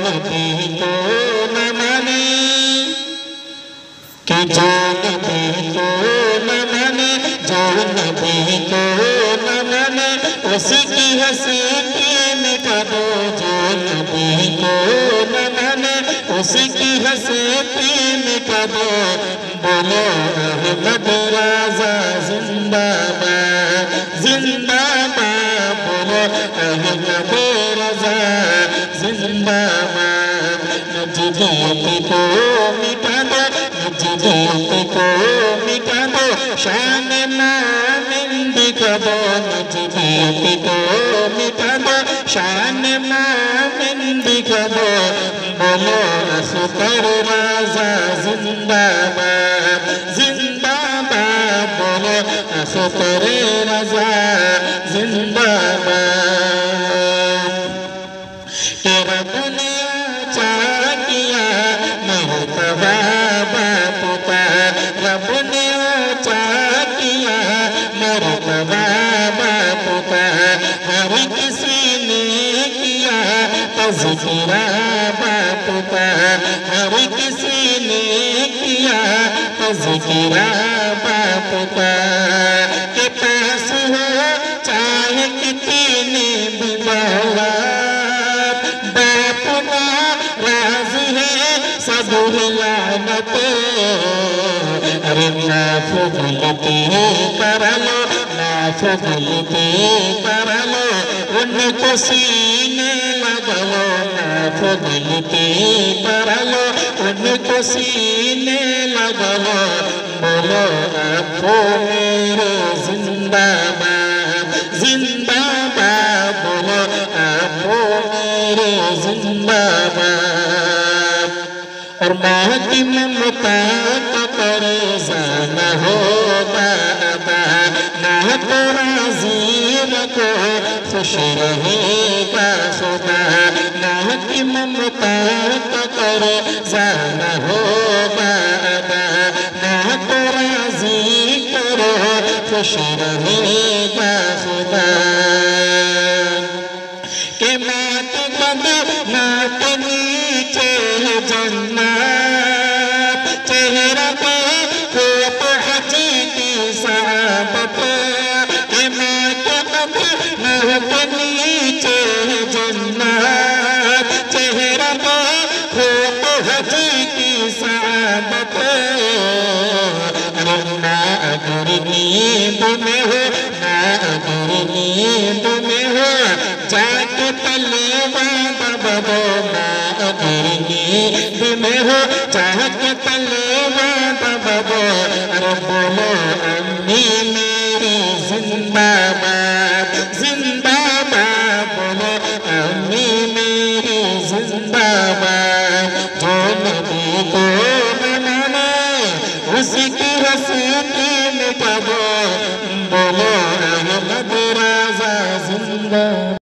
नबी को न माने कि जो नबी को न माने जो नबी को न माने उसकी हंसी की मिटा दो जो नबी को न माने उसकी हंसी की मिटा दो बोलो अहमद राजा जिंदाबाद जिंदाबाद बोलो अहमद राजा जिंदाबाद नजदीक को मिटा दो नजदीक को मिटा दो शान मोमिन दिखा दो नजदीक को मिटा दो शान मोमिन दिखा दो बोलो अख्तर राजा जिंदाबाद जिंदाबाद बोलो अख्तर राजा जिंदाबाद तेरा दुनिया चाह किया मरतबा बाप का रब ने चाह किया मरतबा बाप का हर किसी ने किया तज़किरा बाप का हर किसी ने किया तज़किरा बाप का के पास हो चाहे कितने भी बाप ना राज है सब लानत अरे माफ गलती कर लो माफ गलती कर लो उनको सीने लगाओ माफ गलती कर लो उनको सीने लगाओ बोलो आपको मेरे जिंदाबाद जिंदाबाद बोलो आपको मेरे जिंदाबाद और माँ की ममता का कर्जा न होगा अदा ना तो राजी रखो खुश रहेगा खुदा माँ की ममता का कर्जा न होगा अदा ना तो राजी करो खुश रहेगा खुदा के मात बंद मात नीचे जन्नत चेहरा पे खूब हजी की साबत के मात बंद मात नीचे जन्नत चेहरा पे खूब हजी की साबत ना अगर नींद में हो ना अगर नींद में हो जाके तलवा दबो ना अगर नींद में हो जाके तलवा दबो अरे बोलो अम्मी मेरी जिंदाबाद जिंदाबाद बोलो अम्मी मेरी जिंदाबाद जो नबी को बनाना उसकी हंसी मिटा दो बोलो अहमद राजा जिंदा।